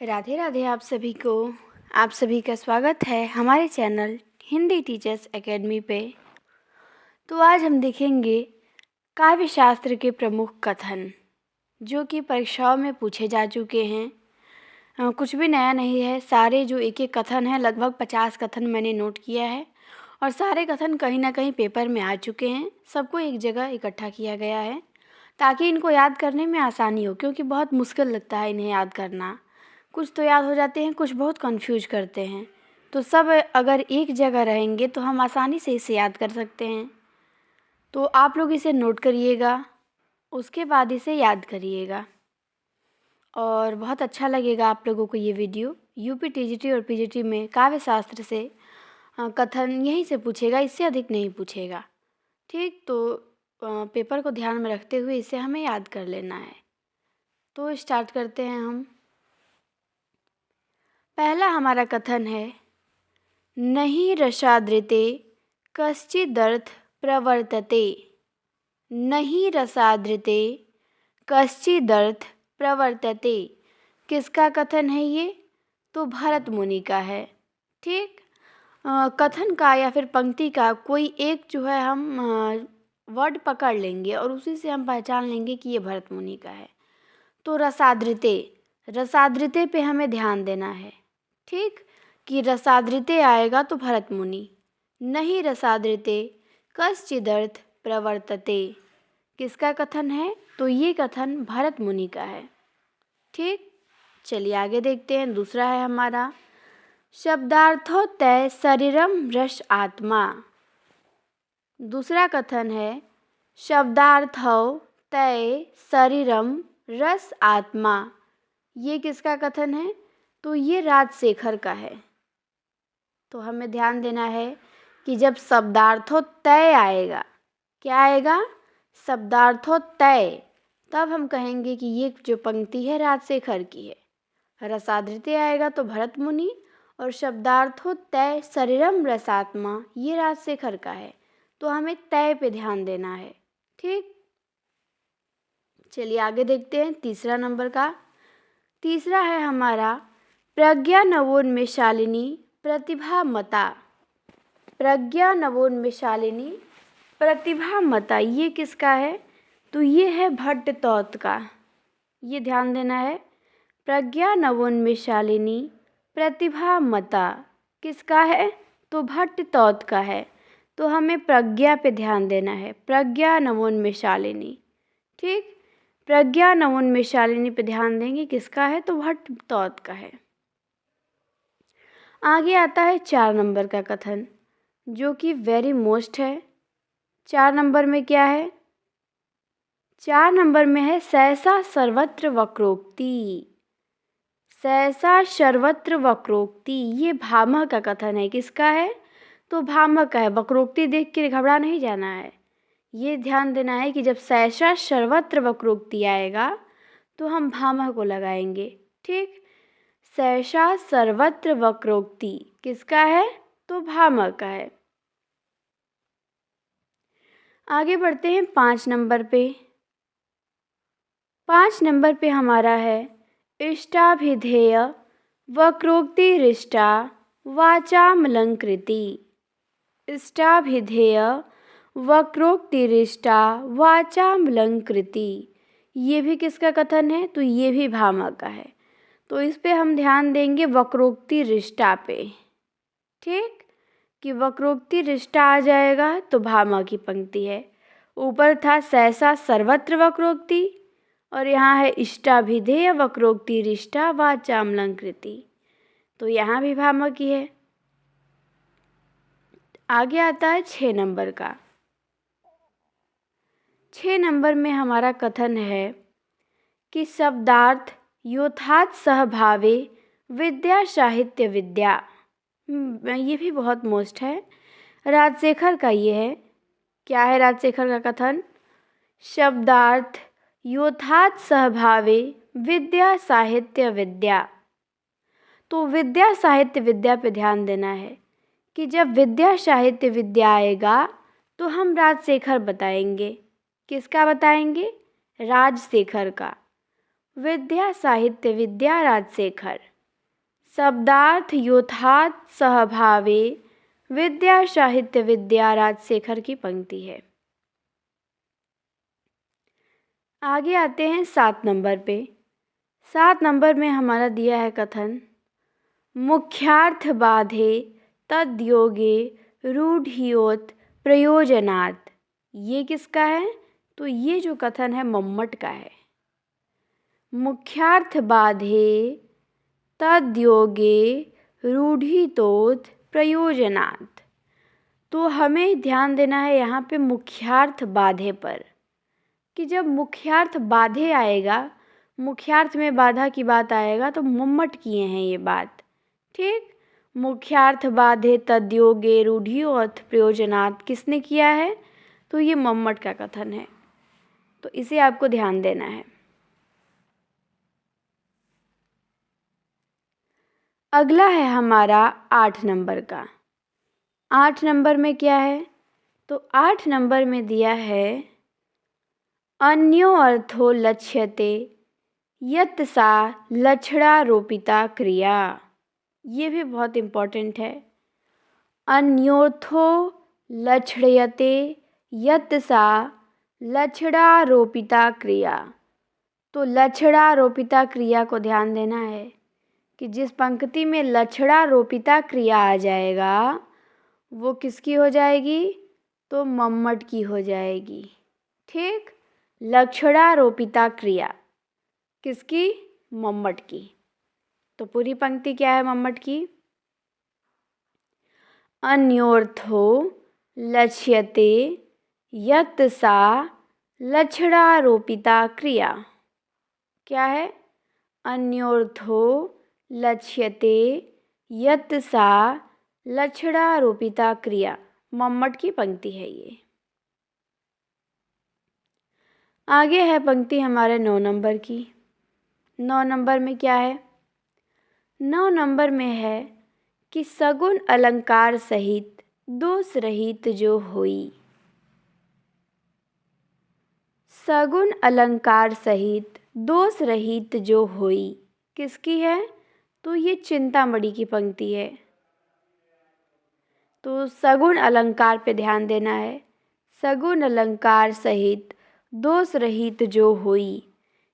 राधे राधे आप सभी को। आप सभी का स्वागत है हमारे चैनल हिंदी टीचर्स एकेडमी पे। तो आज हम देखेंगे काव्य शास्त्र के प्रमुख कथन जो कि परीक्षाओं में पूछे जा चुके हैं। कुछ भी नया नहीं है, सारे जो एक एक कथन हैं लगभग 50 कथन मैंने नोट किया है और सारे कथन कहीं ना कहीं पेपर में आ चुके हैं। सबको एक जगह इकट्ठा किया गया है ताकि इनको याद करने में आसानी हो, क्योंकि बहुत मुश्किल लगता है इन्हें याद करना। कुछ तो याद हो जाते हैं, कुछ बहुत कंफ्यूज करते हैं। तो सब अगर एक जगह रहेंगे तो हम आसानी से इसे याद कर सकते हैं। तो आप लोग इसे नोट करिएगा, उसके बाद इसे याद करिएगा और बहुत अच्छा लगेगा आप लोगों को ये वीडियो। यूपी टीजीटी और पीजीटी में काव्य शास्त्र से कथन यहीं से पूछेगा, इससे अधिक नहीं पूछेगा। ठीक, तो पेपर को ध्यान में रखते हुए इसे हमें याद कर लेना है। तो स्टार्ट करते हैं हम। पहला हमारा कथन है, नहि रसादृते कश्चिदर्थ प्रवर्तते। नहि रसादृते कश्चिदर्थ प्रवर्तते। किसका कथन है ये? तो भरत मुनि का है। ठीक, कथन का या फिर पंक्ति का कोई एक जो है हम वर्ड पकड़ लेंगे और उसी से हम पहचान लेंगे कि ये भरत मुनि का है। तो रसादृते, रसादृते पे हमें ध्यान देना है। ठीक, कि रसादृते आएगा तो भरत मुनि। नहीं रसादृते कश्चिदर्थ प्रवर्तते, किसका कथन है? तो ये कथन भरत मुनि का है। ठीक, चलिए आगे देखते हैं। दूसरा है हमारा, शब्दार्थो तय शरीरम रस आत्मा। दूसरा कथन है, शब्दार्थो तय शरीरम रस आत्मा। ये किसका कथन है? तो ये राजशेखर का है। तो हमें ध्यान देना है कि जब शब्दार्थो तय आएगा, क्या आएगा? शब्दार्थो तय, तब हम कहेंगे कि ये जो पंक्ति है राजशेखर की है। रसादृते आएगा तो भरत मुनि और शब्दार्थो तय शरीरम रसात्मा ये राजशेखर का है। तो हमें तय पे ध्यान देना है। ठीक, चलिए आगे देखते हैं। तीसरा नंबर का, तीसरा है हमारा, प्रज्ञा नवोन्मेषालिनी प्रतिभा मता। प्रज्ञा नवोन्मेषालिनी प्रतिभा मता, ये किसका है? तो ये है भट्टतौत का। ये ध्यान देना है, प्रज्ञा नवोन्मेषालिनी प्रतिभा मता किसका है? तो भट्टतौत का है। तो हमें प्रज्ञा पे ध्यान देना है, प्रज्ञा नवोन्मेषालिनी। ठीक, प्रज्ञा नवोन्मेषालिनी पे ध्यान देंगे, किसका है? तो भट्टतौत का है। आगे आता है 4 नंबर का कथन जो कि वेरी मोस्ट है। 4 नंबर में क्या है? 4 नंबर में है, सहसा सर्वत्र वक्रोक्ति। सहसा सर्वत्र वक्रोक्ति, ये भामह का कथन है। किसका है? तो भामह का है। वक्रोक्ति देख के घबरा नहीं जाना है। ये ध्यान देना है कि जब सहसा सर्वत्र वक्रोक्ति आएगा तो हम भामह को लगाएंगे। ठीक, सहसा सर्वत्र वक्रोक्ति किसका है? तो भामह का है। आगे बढ़ते हैं 5 नंबर पे। 5 नंबर पे हमारा है, इष्टाभिधेय वक्रोक्तिरिष्टा वाचामलंकृति। इष्टाभिधेय वक्रोक्तिरिष्टा वाचामलंकृति, ये भी किसका कथन है? तो ये भी भामह का है। तो इस पे हम ध्यान देंगे वक्रोक्तिरिष्टा पे। ठीक, कि वक्रोक्तिरिष्टा आ जाएगा तो भामह की पंक्ति है। ऊपर था सहसा सर्वत्र वक्रोक्ति और यहाँ है इष्टाभिधेय वक्रोक्तिरिष्टा वाचामलंकृति, तो यहाँ भी भामह की है। आगे आता है 6 नंबर का। 6 नंबर में हमारा कथन है कि शब्दार्थ योथात् सहभावे विद्या साहित्य विद्या। ये भी बहुत मोस्ट है, राजशेखर का ये है। क्या है राजशेखर का कथन? शब्दार्थ योथात् सहभावे विद्या साहित्य विद्या। तो विद्या साहित्य विद्या पे ध्यान देना है कि जब विद्या साहित्य विद्या आएगा तो हम राजशेखर बताएंगे। किसका बताएंगे? राजशेखर का। विद्या साहित्य विद्या राजशेखर। शब्दार्थ योथात सहभावे विद्या साहित्य विद्या राजशेखर की पंक्ति है। आगे आते हैं 7 नंबर पे। 7 नंबर में हमारा दिया है कथन, मुख्यार्थ बाधे तद्योगे रूढ़ियोत प्रयोजनात्। ये किसका है? तो ये जो कथन है मम्मट का है। मुख्यार्थ बाधे तद्योगे रूढ़ितोत प्रयोजनात्। तो हमें ध्यान देना है यहाँ पे मुख्यार्थ बाधे पर, कि जब मुख्यार्थ बाधे आएगा, मुख्यार्थ में बाधा की बात आएगा तो मम्मट किए हैं ये बात। ठीक, मुख्यार्थ बाधे तद्योगे रूढ़ियोत प्रयोजनात् किसने किया है? तो ये मम्मट का कथन है, तो इसे आपको ध्यान देना है। अगला है हमारा 8 नंबर का। 8 नंबर में क्या है? तो 8 नंबर में दिया है, अन्यो अर्थो लक्ष्यते यत् सा लक्षणारोपिता क्रिया। ये भी बहुत इम्पोर्टेंट है। अन्योर्थो लक्ष्यते यत् सा लक्षणारोपिता क्रिया। तो लक्षणारोपिता क्रिया को ध्यान देना है कि जिस पंक्ति में लक्षणारोपिता क्रिया आ जाएगा वो किसकी हो जाएगी? तो मम्मट की हो जाएगी। ठीक, लक्षणारोपिता क्रिया किसकी? मम्मट की। तो पूरी पंक्ति क्या है मम्मट की? अन्योर्थो लक्ष्यते यत् सा लक्षणारोपिता क्रिया। क्या है? अन्योर्थो लक्ष्यते यत् सा लक्षणारोपिता क्रिया। मम्मट की पंक्ति है ये। आगे है पंक्ति हमारे 9 नंबर की। 9 नंबर में क्या है? 9 नंबर में है कि सगुण अलंकार सहित दोष रहित जो होई। सगुण अलंकार सहित दोष रहित जो होई किसकी है? तो ये चिंतामणि की पंक्ति है। तो सगुण अलंकार पे ध्यान देना है। सगुण अलंकार सहित दोष रहित जो होई,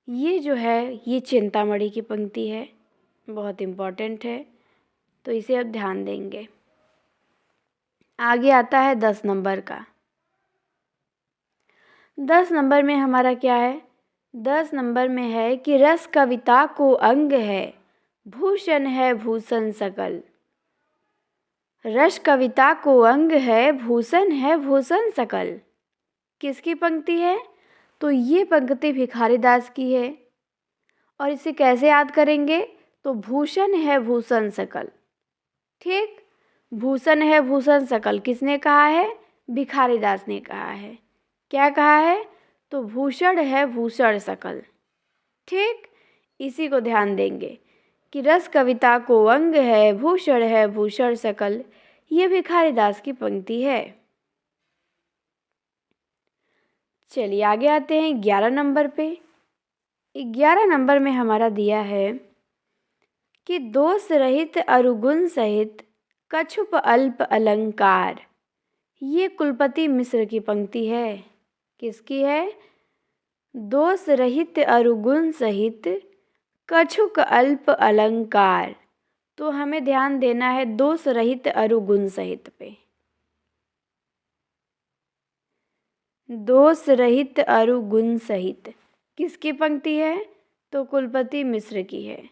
ये जो है ये चिंतामणि की पंक्ति है, बहुत इम्पोर्टेंट है, तो इसे अब ध्यान देंगे। आगे आता है 10 नंबर का। 10 नंबर में हमारा क्या है? 10 नंबर में है कि रस कविता को अंग है, भूषण है भूषण सकल। रस कविता को अंग है, भूषण है भूषण सकल। किसकी पंक्ति है? तो ये पंक्ति भिखारीदास की है। और इसे कैसे याद करेंगे? तो भूषण है भूषण सकल। ठीक, भूषण है भूषण सकल किसने कहा है? भिखारीदास ने कहा है। क्या कहा है? तो भूषण है भूषण सकल। ठीक, इसी को ध्यान देंगे कि रस कविता को अंग है, भूषण है भूषण सकल, ये भिखारीदास की पंक्ति है। चलिए आगे आते हैं 11 नंबर पे। 11 नंबर में हमारा दिया है कि दोष रहित अरुगुण सहित कछुप अल्प अलंकार। ये कुलपति मिश्र की पंक्ति है। किसकी है? दोष रहित अरुगुण सहित कछुक अल्प अलंकार। तो हमें ध्यान देना है दोष रहित अरुगुण सहित पे। दोष रहित अरुगुण सहित किसकी पंक्ति है? तो कुलपति मिश्र की है।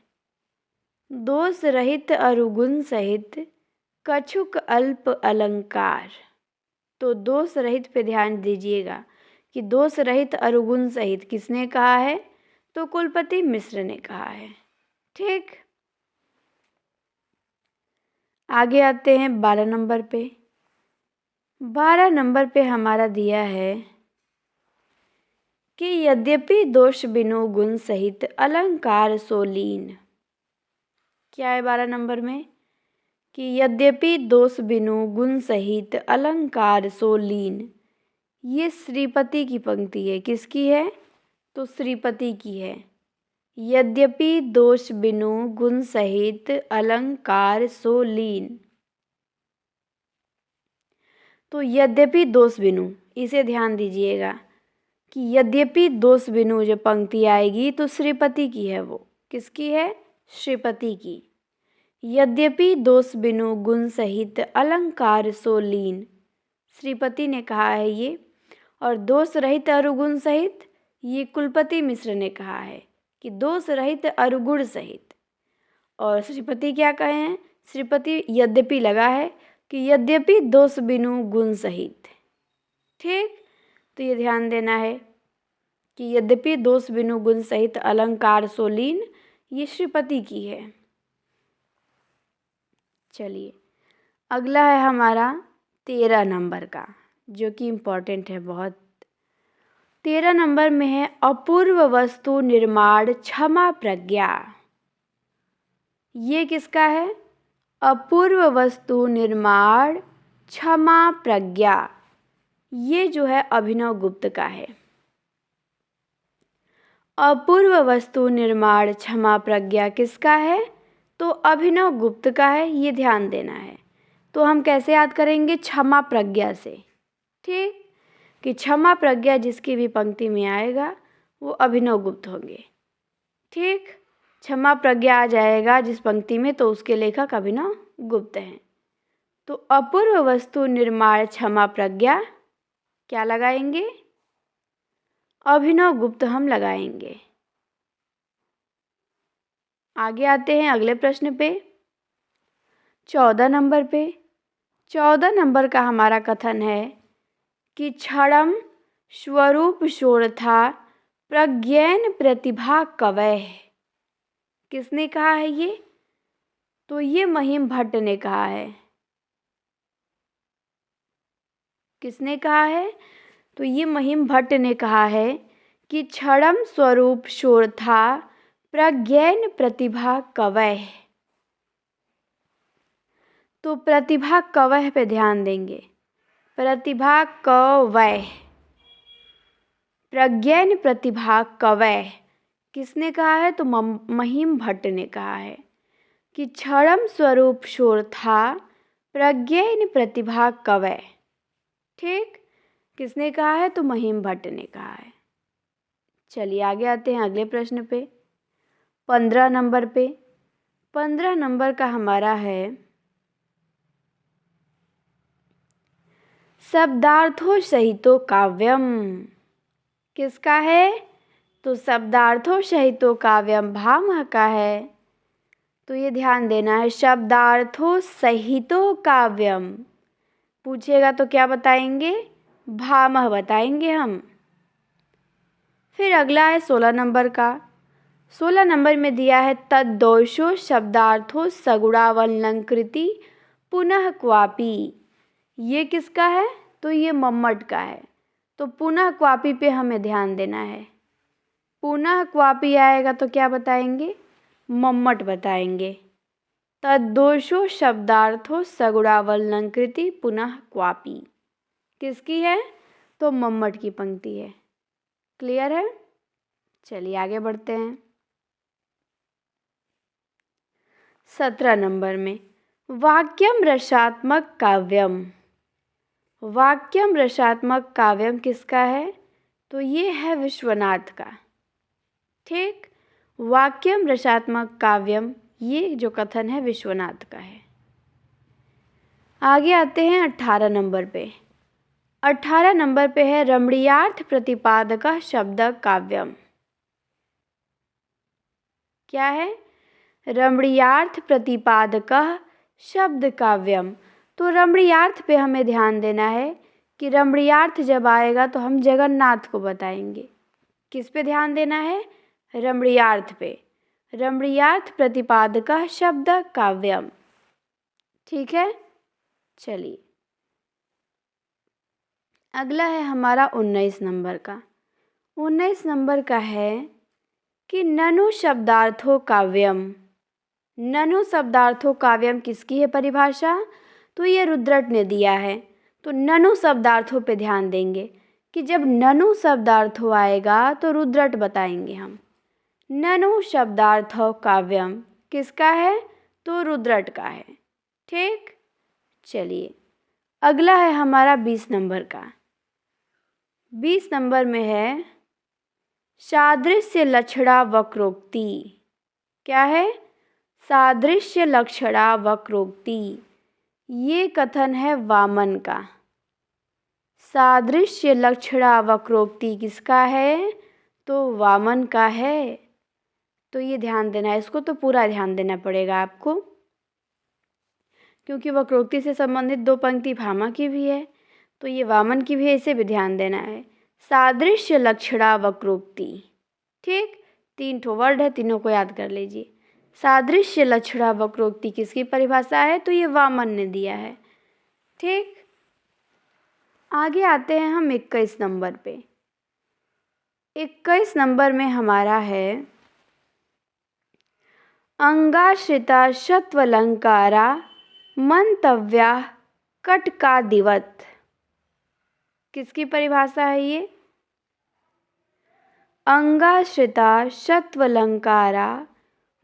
दोष रहित अरुगुण सहित कछुक अल्प अलंकार। तो दोष रहित पे ध्यान दीजिएगा कि दोष रहित अरुगुण सहित किसने कहा है? तो कुलपति मिश्र ने कहा है। ठीक, आगे आते हैं 12 नंबर पे। 12 नंबर पे हमारा दिया है कि यद्यपि दोष बिनु गुण सहित अलंकार सोलीन। क्या है 12 नंबर में? कि यद्यपि दोष बिनु गुण सहित अलंकार सोलीन। ये श्रीपति की पंक्ति है। किसकी है? तो श्रीपति की है। यद्यपि दोष बिनु गुण सहित अलंकार सो लीन। तो यद्यपि दोष बिनु, इसे ध्यान दीजिएगा कि यद्यपि दोष बिनु जो पंक्ति आएगी तो श्रीपति की है, वो किसकी है? श्रीपति की। यद्यपि दोष बिनु गुण सहित अलंकार सो लीन, श्रीपति ने कहा है ये। और दोष रहित अरुगुण सहित, ये कुलपति मिश्र ने कहा है कि दोष रहित अरुगुण सहित। और श्रीपति क्या कहे हैं? श्रीपति यद्यपि लगा है कि यद्यपि दोष बिनु गुण सहित। ठीक, तो ये ध्यान देना है कि यद्यपि दोष बिनु गुण सहित अलंकार सो लीन, ये श्रीपति की है। चलिए, अगला है हमारा 13 नंबर का, जो कि इम्पोर्टेंट है बहुत। 13 नंबर में है अपूर्व वस्तु निर्माण क्षमा प्रज्ञा। ये किसका है? अपूर्व वस्तु निर्माण क्षमा प्रज्ञा। ये जो है अभिनव गुप्त का है। अपूर्व वस्तु निर्माण क्षमा प्रज्ञा किसका है? तो अभिनव गुप्त का है, ये ध्यान देना है। तो हम कैसे याद करेंगे? क्षमा प्रज्ञा से। ठीक, कि क्षमा प्रज्ञा जिसकी भी पंक्ति में आएगा वो अभिनव गुप्त होंगे। ठीक, क्षमा प्रज्ञा आ जाएगा जिस पंक्ति में तो उसके लेखक अभिनव गुप्त हैं। तो अपूर्व वस्तु निर्माण क्षमा प्रज्ञा क्या लगाएंगे? अभिनव गुप्त हम लगाएंगे। आगे आते हैं अगले प्रश्न पे, 14 नंबर पे। 14 नंबर का हमारा कथन है कि क्षणम स्वरूप शोरथा प्रज्ञेन प्रतिभा कवय। किसने कहा है ये? तो ये महिम भट्ट ने कहा है। किसने कहा है? तो ये महिम भट्ट ने कहा है कि क्षणम स्वरूप शोरथा प्रज्ञेन प्रतिभा कवय। तो प्रतिभा कवय पे ध्यान देंगे। प्रतिभा कवय, प्रज्ञेन प्रतिभा कवय किसने कहा है? तो महिम भट्ट ने कहा है कि क्षणम स्वरूप शोरथा प्रज्ञेन प्रतिभा कवय। ठीक, किसने कहा है? तो महिम भट्ट ने कहा है। चलिए आगे आते हैं अगले प्रश्न पे, 15 नंबर पे। 15 नंबर का हमारा है शब्दार्थो सहितो काव्यम। किसका है? तो शब्दार्थो सहितो काव्यम भामह का है। तो ये ध्यान देना है, शब्दार्थो सहितो काव्यम पूछेगा तो क्या बताएंगे? भामह बताएंगे हम। फिर अगला है 16 नंबर का। 16 नंबर में दिया है तद्दोषो शब्दार्थो सगुणावलंकृति पुनः क्वापि। ये किसका है? तो ये मम्मट का है। तो पुनः क्वापि पे हमें ध्यान देना है। पुनः क्वापि आएगा तो क्या बताएंगे? मम्मट बताएंगे। तद्दोषो शब्दार्थो सगुणावलंकृति पुनः क्वापि किसकी है? तो मम्मट की पंक्ति है। क्लियर है? चलिए आगे बढ़ते हैं 17 नंबर में वाक्यम रसात्मक काव्यम। वाक्यम रसात्मक काव्यम किसका है? तो ये है विश्वनाथ का। ठीक, वाक्यम रसात्मक काव्यम ये जो कथन है विश्वनाथ का है। आगे आते हैं 18 नंबर पे। 18 नंबर पे है रमणीयार्थ प्रतिपादक शब्द काव्यम। क्या है? रमणीयार्थ प्रतिपादक शब्द काव्यम। तो रमणीयार्थ पे हमें ध्यान देना है कि रमणीयार्थ जब आएगा तो हम जगन्नाथ को बताएंगे। किस पे ध्यान देना है? रमणीयार्थ पे। रमणीयार्थ प्रतिपादक शब्द काव्यम। ठीक है, चलिए अगला है हमारा 19 नंबर का। 19 नंबर का है कि ननु शब्दार्थो काव्यम। ननु शब्दार्थो काव्यम किसकी है परिभाषा? तो ये रुद्रट ने दिया है। तो ननु शब्दार्थों पे ध्यान देंगे कि जब ननु शब्दार्थो आएगा तो रुद्रट बताएंगे हम। ननु शब्दार्थो काव्यम किसका है? तो रुद्रट का है। ठीक, चलिए अगला है हमारा 20 नंबर का। 20 नंबर में है सादृश्य लक्षणा वक्रोक्ति। क्या है? सादृश्य लक्षणा वक्रोक्ति। ये कथन है वामन का। सादृश्य लक्षणा वक्रोक्ति किसका है? तो वामन का है। तो ये ध्यान देना है, इसको तो पूरा ध्यान देना पड़ेगा आपको, क्योंकि वक्रोक्ति से संबंधित 2 पंक्ति भामा की भी है, तो ये वामन की भी है, इसे भी ध्यान देना है। सादृश्य लक्षणा वक्रोक्ति। ठीक, 3 ठो वर्ड है, तीनों को याद कर लीजिए। सादृश्य लक्षणा वक्रोक्ति किसकी परिभाषा है? तो ये वामन ने दिया है। ठीक, आगे आते हैं हम 21 नंबर पे। 21 नंबर में हमारा है अंगाश्रिता शत्वलंकारा मंतव्या कटकादिवत। किसकी परिभाषा है ये? अंगाश्रिता शत्वलंकारा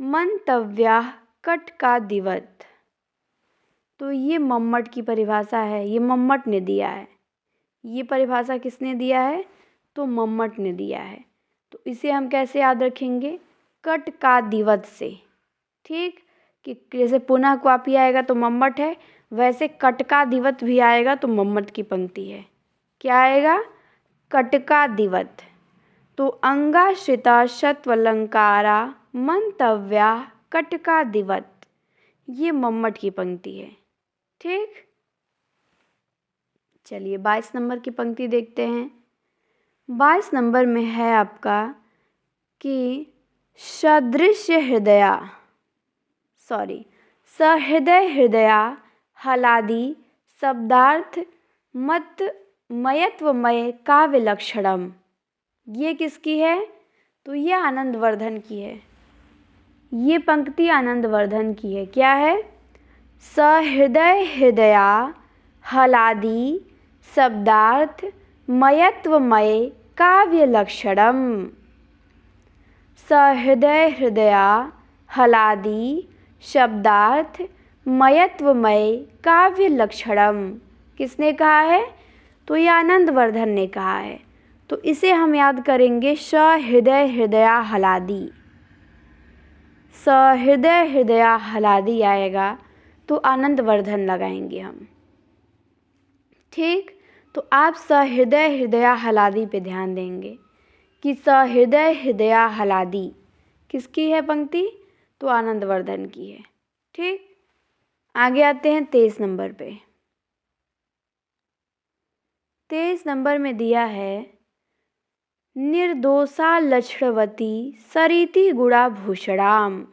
मंतव्या कटकादिवत। तो ये मम्मट की परिभाषा है, ये मम्मट ने दिया है। ये परिभाषा किसने दिया है? तो मम्मट ने दिया है। तो इसे हम कैसे याद रखेंगे? कटकादिवत से। ठीक, कि जैसे पुनः क्वापी आएगा तो मम्मट है, वैसे कटकादिवत भी आएगा तो मम्मट की पंक्ति है। क्या आएगा? कटकादिवत। तो अंगाश्रिता शत्वलंकारा मंतव्या कटकादिवत, ये मम्मट की पंक्ति है। ठीक, चलिए 22 नंबर की पंक्ति देखते हैं। 22 नंबर में है आपका कि सहृदय हृदया हलादि शब्दार्थ मत मयत्वमय काव्य लक्षणम। ये किसकी है? तो ये आनंदवर्धन की है। ये पंक्ति आनंदवर्धन की है। क्या है? सहृदय हृदया हलादि शब्दार्थ मयत्वमय काव्य लक्षणम। सहृदय हृदया हलादि शब्दार्थ मयत्वमय काव्य लक्षणम किसने कहा है? तो ये आनंदवर्धन ने कहा है। तो इसे हम याद करेंगे सहृदय हृदया हलादि। सहृदय हृदया हलादि आएगा तो आनंदवर्धन लगाएंगे हम। ठीक, तो आप सहृदय हृदया हलादि पे ध्यान देंगे कि सहृदय हृदया हलादि किसकी है पंक्ति? तो आनंदवर्धन की है। ठीक, आगे आते हैं 23 नंबर पे। 23 नंबर में दिया है निर्दोषा लक्ष्मणवती सरिति गुणा भूषणाम।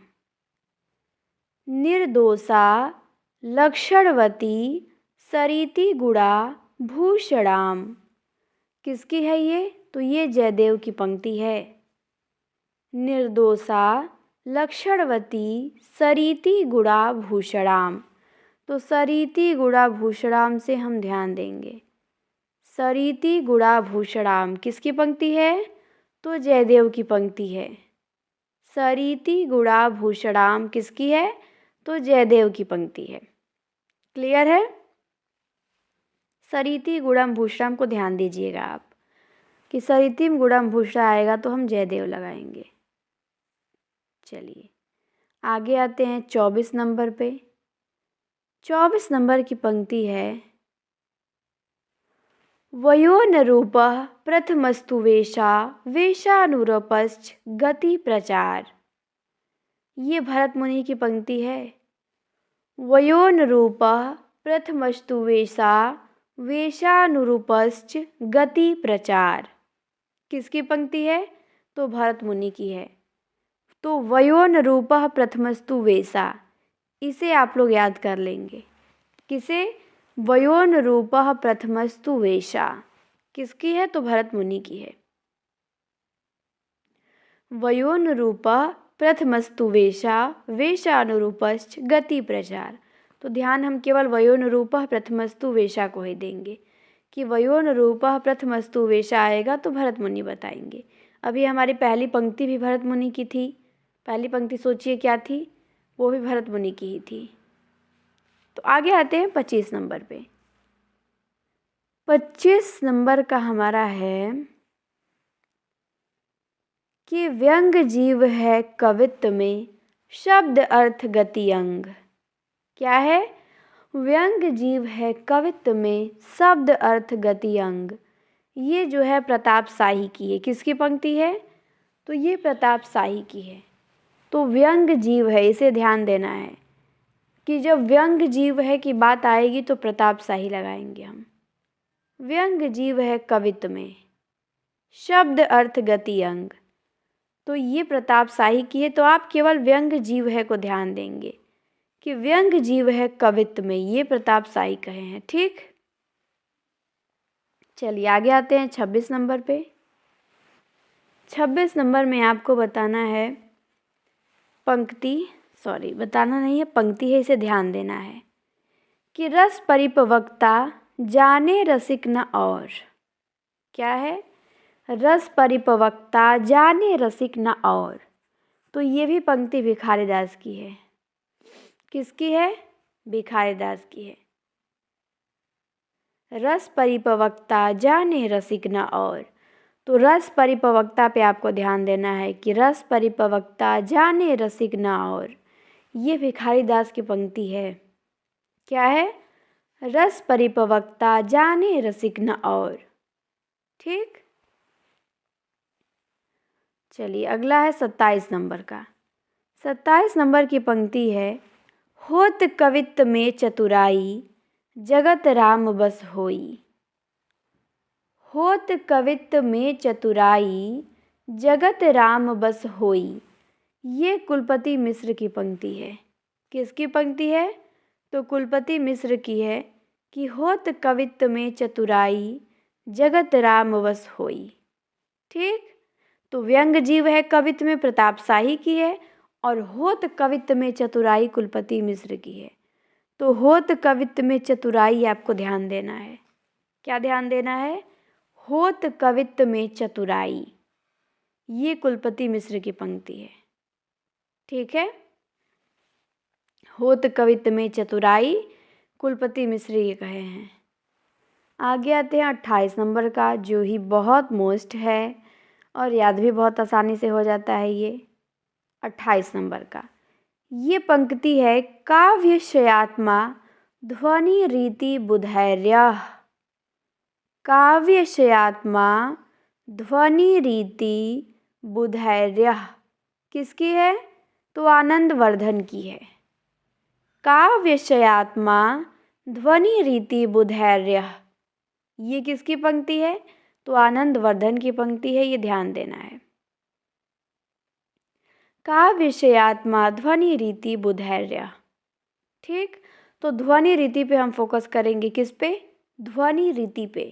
निर्दोषा लक्ष्मणवती सरिति गुणा भूषणाम किसकी है ये? तो ये जयदेव की पंक्ति है। निर्दोषा लक्ष्मणवती सरिति गुणा भूषणाम। तो सरिति गुणा भूषणाम से हम ध्यान देंगे। सरिति गुणा भूषणाम किसकी पंक्ति है? तो जयदेव की पंक्ति है। सरिति गुणा भूषणाम किसकी है? तो जयदेव की पंक्ति है। क्लियर है? सरिति गुणम भूषणम को ध्यान दीजिएगा आप कि सरितिम गुणम भूषण आएगा तो हम जयदेव लगाएंगे। चलिए आगे आते हैं 24 नंबर पे। 24 नंबर की पंक्ति है वयोनरूपः प्रथमस्तु वेशा वेशानुरूपश्च गति प्रचार। ये भरत मुनि की पंक्ति है। वयोनरूपः प्रथमस्तु वेशा वेशानुरूपश्च गति प्रचार किसकी पंक्ति है? तो भरत मुनि की है। तो वयोनरूपः प्रथमस्तु वेशा, इसे आप लोग याद कर लेंगे। किसे? वयोनरूपः प्रथमस्तु वेशा किसकी है? तो भरत मुनि की है। वयोनरूपः प्रथमस्तु वेशा वेशानुरूपश्च गति प्रचार। तो ध्यान हम केवल वयोनरूपः प्रथमस्तु वेशा को ही देंगे कि वयोनरूपः प्रथमस्तु वेशा आएगा तो भरत मुनि बताएंगे। अभी हमारी पहली पंक्ति भी भरत मुनि की थी। पहली पंक्ति सोचिए क्या थी, वो भी भरत मुनि की ही थी। तो आगे आते हैं 25 नंबर पे। 25 नंबर का हमारा है कि व्यंग जीव है कवित्व में, शब्द अर्थ गति अंग। क्या है? व्यंग जीव है कवित्व में, शब्द अर्थ गति अंग। ये जो है प्रताप शाही की है। किसकी पंक्ति है? तो ये प्रताप शाही की है। तो व्यंग जीव है, इसे ध्यान देना है कि जब व्यंग जीव है की बात आएगी तो प्रताप शाही लगाएंगे हम। व्यंग जीव है कवित्व में, शब्द अर्थ गति अंग। तो ये प्रताप शाही की है। तो आप केवल व्यंग जीव है को ध्यान देंगे कि व्यंग जीव है कवित्व में, ये प्रताप शाही कहे हैं। ठीक, चलिए आगे आते हैं 26 नंबर पे। 26 नंबर में आपको बताना है बताना नहीं है, पंक्ति है, इसे ध्यान देना है कि रस परिपक्वता जाने रसिक न और। क्या है? रस परिपक्वता जाने रसिक न और। तो ये भी पंक्ति भिखारीदास की है। किसकी है? भिखारीदास की है। रस परिपक्वता जाने रसिक न और। तो रस परिपक्वता पे आपको ध्यान देना है कि रस परिपक्वता जाने रसिक न और। ये भिखारीदास की पंक्ति है। क्या है? रस परिपक्वता जाने रसिक न और। ठीक, चलिए अगला है 27 नंबर का। 27 नंबर की पंक्ति है, होत कवित्व में चतुराई, जगत राम बस होई। होत कवित्व में चतुराई, जगत राम बस होई। ये कुलपति मिश्र की पंक्ति है। किसकी पंक्ति है? तो कुलपति मिश्र की है कि होत कवित्व में चतुराई, जगत राम बस होई। ठीक, तो व्यंग जीव है कवित्व में प्रताप शाही की है और होत कवित्व में चतुराई कुलपति मिश्र की है। तो होत कवित्व में चतुराई आपको ध्यान देना है। क्या ध्यान देना है? होत कवित्व में चतुराई, ये कुलपति मिश्र की पंक्ति है। ठीक है, होत कवित्व में चतुराई कुलपति मिश्र ये कहे हैं। आगे आते हैं 28 नंबर का, जो ही बहुत मोस्ट है और याद भी बहुत आसानी से हो जाता है। ये 28 नंबर का ये पंक्ति है, काव्यशयात्मा ध्वनि रीति बुधैर्य। काव्यशयात्मा ध्वनि रीति बुधैर्य किसकी है? तो आनंदवर्धन की है। काव्यशयात्मा ध्वनि रीति बुधैर्य, ये किसकी पंक्ति है? तो आनंदवर्धन की पंक्ति है। ये ध्यान देना है। काव्यशयात्मा ध्वनि रीति बुधैर्य। ठीक, तो ध्वनि रीति पे हम फोकस करेंगे। किस पे? ध्वनि रीति पे,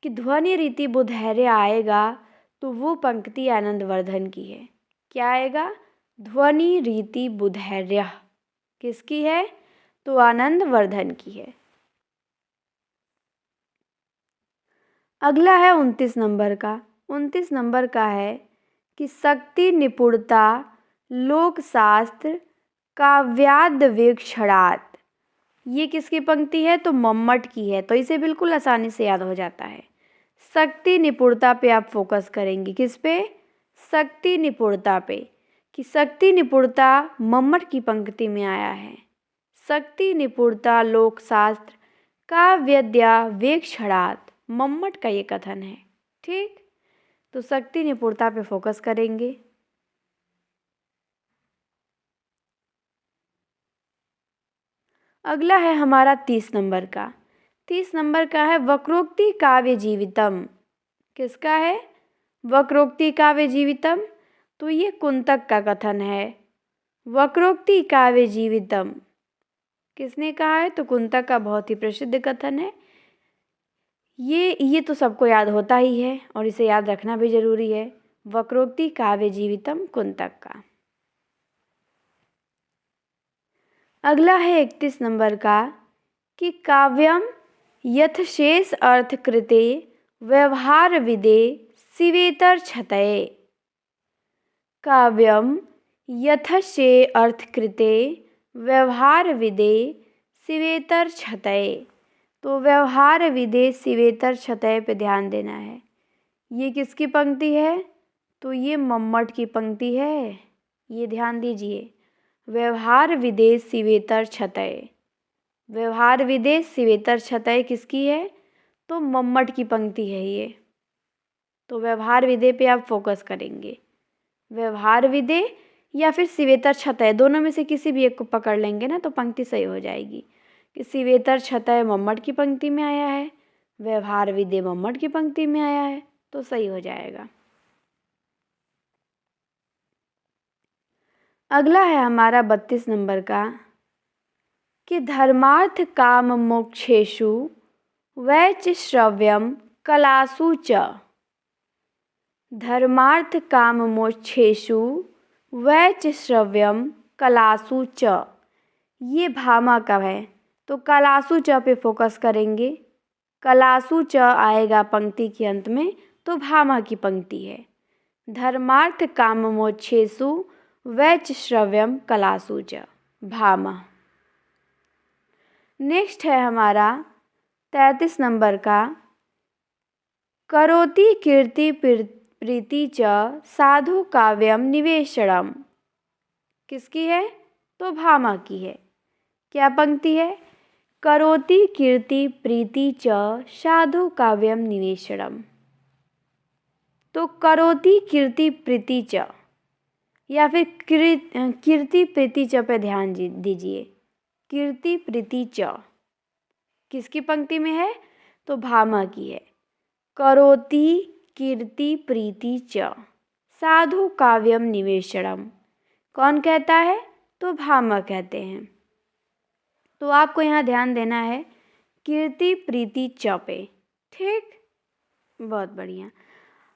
कि ध्वनि रीति बुधैर्य आएगा तो वो पंक्ति आनंदवर्धन की है। क्या आएगा? ध्वनि रीति बुधैर्य किसकी है? तो आनंदवर्धन की है। अगला है 29 नंबर का। 29 नंबर का है कि शक्ति निपुणता लोकशास्त्र काव्याद्य वीक्षणात्। ये किसकी पंक्ति है? तो मम्मट की है। तो इसे बिल्कुल आसानी से याद हो जाता है। शक्ति निपुणता पे आप फोकस करेंगे। किस पे? शक्ति निपुणता पे, कि शक्ति निपुणता मम्मट की पंक्ति में आया है। शक्ति निपुणता लोकशास्त्र काव्याद्य वीक्षणात्, मम्मट का ये कथन है। ठीक, तो शक्ति निपुणता पे फोकस करेंगे। अगला है हमारा 30 नंबर का। 30 नंबर का है वक्रोक्ति काव्य जीवितम। किसका है? वक्रोक्ति काव्य जीवितम। तो ये कुंतक का कथन है। वक्रोक्ति काव्य जीवितम किसने कहा है? तो कुंतक का बहुत ही प्रसिद्ध कथन है। ये तो सबको याद होता ही है और इसे याद रखना भी जरूरी है। वक्रोक्ति काव्य जीवितम कुंतक का। अगला है 31 नंबर का कि काव्यम यथशेष अर्थ कृते व्यवहार विदे शिवेतर क्षतये। काव्यम यथस्य अर्थकृते व्यवहार विदे शिवेतर क्षतये। तो व्यवहार विदे शिवेतर क्षतये पे ध्यान देना है। ये किसकी पंक्ति है? तो ये मम्मट की पंक्ति है, ये ध्यान दीजिए। व्यवहार विदे शिवेतर क्षतये। व्यवहार विदे शिवेतर क्षतये किसकी है? तो मम्मट की पंक्ति है ये। तो व्यवहार विदे पे आप फोकस करेंगे। व्यवहार विदे या फिर शिवेतर क्षतये, दोनों में से किसी भी एक को पकड़ लेंगे ना तो पंक्ति सही हो जाएगी। कि शिवेतर क्षतये मम्मट की पंक्ति में आया है, व्यवहार विदे मम्मट की पंक्ति में आया है, तो सही हो जाएगा। अगला है हमारा 32 नंबर का कि धर्मार्थ काम मोक्षेषु वैचिश्रव्यम कलासु च। धर्मार्थ काम मोक्षेषु वैचिश्रव्यम कलासु च। ये भामा कब है? तो कलासु च पे फोकस करेंगे। कलासु च आएगा पंक्ति के अंत में, तो भामा की पंक्ति है। धर्मार्थ काम मोक्षेषु वैचिश्रव्यम कलासु च, भामा। नेक्स्ट है हमारा 33 नंबर का करोति कीर्ति प्रीति च साधु काव्यम निवेशनम। किसकी है? तो भामा की है। क्या पंक्ति है? करोति कीर्ति प्रीति च साधु काव्यम निवेशनम। तो करोति कीर्ति प्रीति च या फिर कीर्ति प्रीति च पे ध्यान दीजिए। कीर्ति प्रीति च किसकी पंक्ति में है? तो भामा की है। करोति कीर्ति प्रीति च साधु काव्यम निवेशनम कौन कहता है? तो भामा कहते हैं। तो आपको यहाँ ध्यान देना है कीर्ति प्रीति च पे। ठीक, बहुत बढ़िया।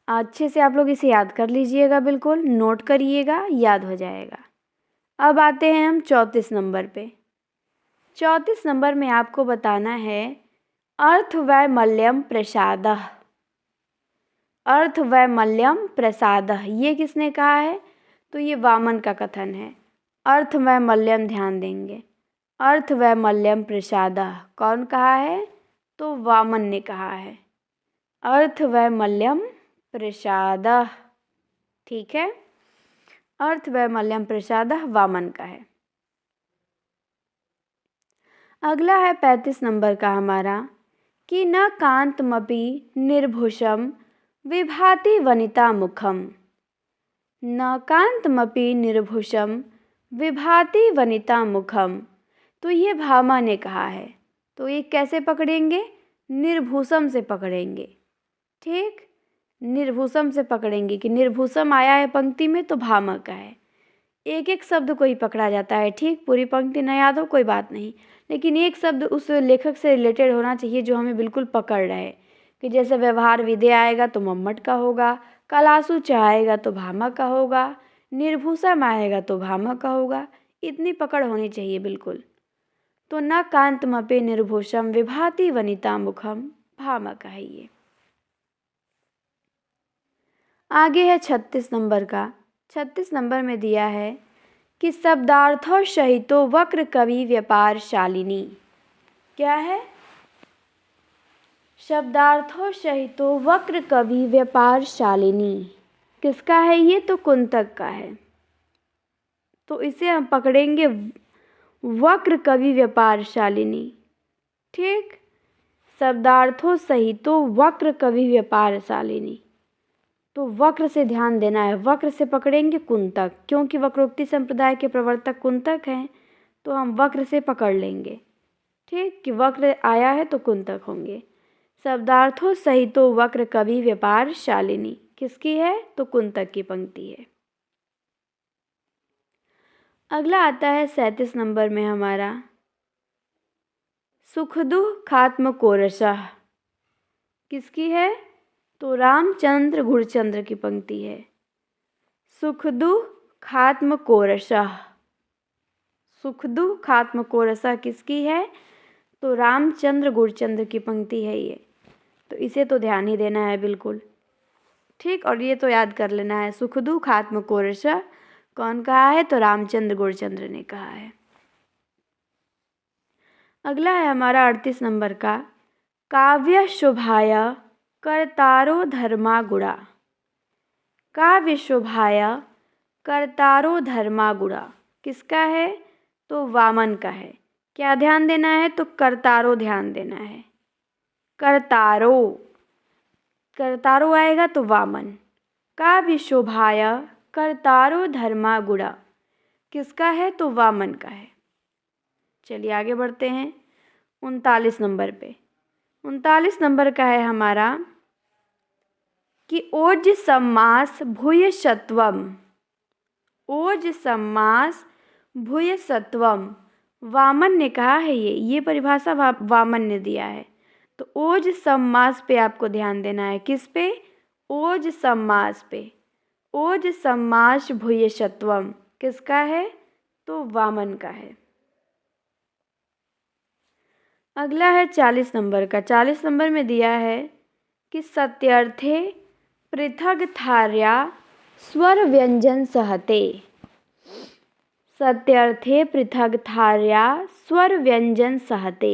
अच्छे से आप लोग इसे याद कर लीजिएगा, बिल्कुल नोट करिएगा, याद हो जाएगा। अब आते हैं हम 34 नंबर पे। 34 नंबर में आपको बताना है अर्थवैमल्यम प्रसादः। अर्थवैमल्यम प्रसादः ये किसने कहा है? तो ये वामन का कथन है। अर्थवैमल्यम ध्यान देंगे। अर्थवैमल्यम प्रसादः कौन कहा है? तो वामन ने कहा है। अर्थवैमल्यम प्रसादः, ठीक है। अर्थवैमल्यम प्रसादः वामन का है। अगला है 35 नंबर का हमारा कि न कांतमपि निर्भुषम विभाति वनिता मुखम। न कांतमपि निर्भुषम विभाति वनिता मुखम। तो ये भामा ने कहा है। तो ये कैसे पकड़ेंगे? निर्भूषम से पकड़ेंगे। ठीक, निर्भूषम से पकड़ेंगे कि निर्भूषम आया है पंक्ति में तो भामा का है। एक एक शब्द को ही पकड़ा जाता है। ठीक, पूरी पंक्ति न याद हो कोई बात नहीं, लेकिन एक शब्द उस लेखक से रिलेटेड होना चाहिए जो हमें बिल्कुल पकड़ रहे। कि जैसे व्यवहार विदे आएगा तो मम्मट का होगा, कलासु च आएगा तो भामा का होगा, निर्भूषम आएगा तो भामा का होगा। इतनी पकड़ होनी चाहिए बिल्कुल। तो न कांतमपि निर्भूषम विभाति वनिता मुखम, भामा का है ये। आगे है 36 नंबर का। 36 नंबर में दिया है कि शब्दार्थों सहितो वक्र कवि व्यापार शालिनी। क्या है? शब्दार्थों सहितो वक्र कवि व्यापार शालिनी किसका है ये? तो कुंतक का है। तो इसे हम पकड़ेंगे वक्र कवि व्यापार शालिनी। ठीक, शब्दार्थों सहितो वक्र कवि व्यापार शालिनी। तो वक्र से ध्यान देना है। वक्र से पकड़ेंगे कुंतक, क्योंकि वक्रोक्ति संप्रदाय के प्रवर्तक कुंतक हैं, तो हम वक्र से पकड़ लेंगे। ठीक, कि वक्र आया है तो कुंतक होंगे। शब्दार्थों सहितो वक्र कवि व्यापार शालिनी किसकी है? तो कुंतक की पंक्ति है। अगला आता है 37 नंबर में हमारा सुख दुख खात्म कोरसः। किसकी है? तो रामचंद्र घुड़चंद्र की पंक्ति है। सुख दुख खात्म कोरसः। सुख दुख खात्म कोरसः किसकी है? तो रामचंद्र घुड़चंद्र की पंक्ति है ये। तो इसे तो ध्यान ही देना है बिल्कुल। ठीक, और ये तो याद कर लेना है, सुख दुख आत्म कोरस कौन कहा है? तो रामचंद्र गौरचंद्र ने कहा है। अगला है हमारा 38 नंबर का, काव्य शोभाय कर्तारो धर्मा गुणा। काव्य शोभाय कर्तारो धर्मा गुणा किसका है? तो वामन का है। क्या ध्यान देना है? तो कर्तारो ध्यान देना है। कर्तारो, कर्तारो आएगा तो वामन। काव्य शोभाय कर्तारो धर्मा गुणा किसका है? तो वामन का है। चलिए आगे बढ़ते हैं 39 नंबर पे। 39 नंबर का है हमारा कि ओज सम्मास भूयसत्वम। ओज सम्मास भूयसत्वम वामन ने कहा है। ये परिभाषा वामन ने दिया है। तो ओज सम्मास पे आपको ध्यान देना है। किस पे? ओज सम्मास पे। ओज सम्मास भूयसत्वम किसका है? तो वामन का है। अगला है 40 नंबर का। 40 नंबर में दिया है कि सत्यर्थे पृथग थार्या स्वर व्यंजन सहते। सत्यर्थे पृथग थार्या स्वर व्यंजन सहते,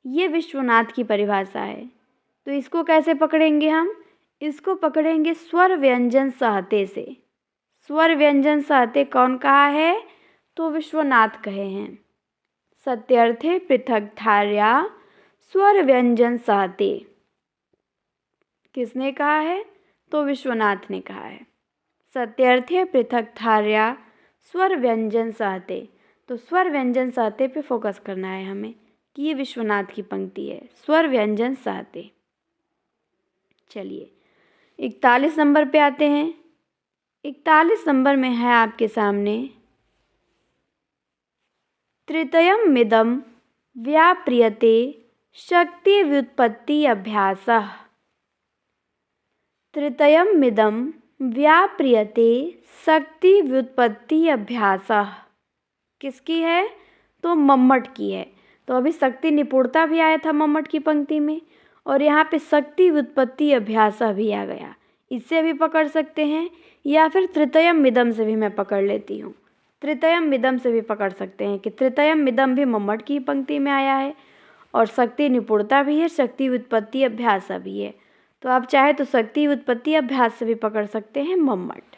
ये विश्वनाथ की परिभाषा है। तो इसको कैसे पकड़ेंगे हम? इसको पकड़ेंगे स्वर व्यंजन सहते से। स्वर व्यंजन सहते कौन कहा है? तो विश्वनाथ कहे हैं। सत्यर्थे पृथग थार्या स्वर व्यंजन सहते किसने कहा है? तो विश्वनाथ ने कहा है। सत्यर्थे पृथक थार्या स्वर व्यंजन सहते। तो स्वर व्यंजन सहते पे फोकस करना है हमें कि ये विश्वनाथ की पंक्ति है, स्वर व्यंजन सहते। चलिए 41 नंबर पे आते हैं। 41 नंबर में है आपके सामने, तृतीयम मिदम व्याप्रियते शक्ति व्युत्पत्ति अभ्यासः। तृतीयम मिदम व्याप्रियते शक्ति व्युत्पत्ति अभ्यासः किसकी है? तो मम्मट की है। तो अभी शक्ति निपुणता भी आया था मम्मट की पंक्ति में, और यहाँ पे शक्ति व्युत्पत्ति अभ्यासः भी आ गया। इससे भी पकड़ सकते हैं, या फिर तृतीयम मिदम से भी मैं पकड़ लेती हूँ। तृतीयम मिदम से भी पकड़ सकते हैं कि तृतीयम मिदम भी मम्मट की पंक्ति में आया है, और शक्ति निपुणता भी है, शक्ति व्युत्पत्ति अभ्यासः भी है। तो आप चाहे तो शक्ति व्युत्पत्ति अभ्यास से भी पकड़ सकते हैं मम्मट।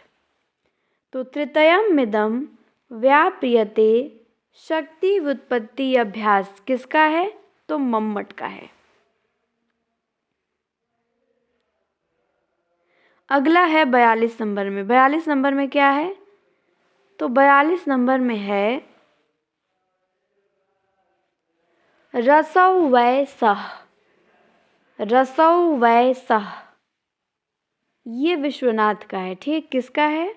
तो तृतीयम मिदम व्याप्रियते शक्ति व्युत्पत्ति अभ्यास किसका है? तो मम्मट का है। अगला है 42 नंबर में। 42 नंबर में क्या है? तो 42 नंबर में है रसौ वै सः। रसौ वै सः ये विश्वनाथ का है। ठीक, किसका है?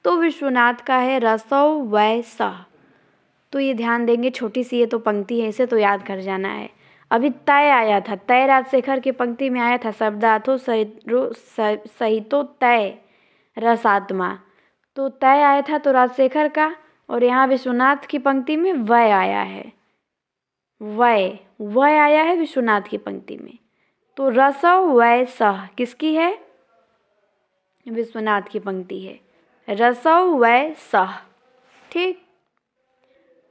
तो विश्वनाथ का है, रसौ वै सः। तो ये ध्यान देंगे, छोटी सी ये तो पंक्ति है, इसे तो याद कर जाना है। अभी तय आया था, तय राजशेखर की पंक्ति में आया था, शब्दार्थो सहितो तय रसात्मा। तो तय आया था तो राजशेखर का, और यहाँ विश्वनाथ की पंक्ति में वय आया है। वय आया है विश्वनाथ की पंक्ति में। तो रसौ वै सः किसकी है? विश्वनाथ की पंक्ति है, रसौ वै सः। ठीक,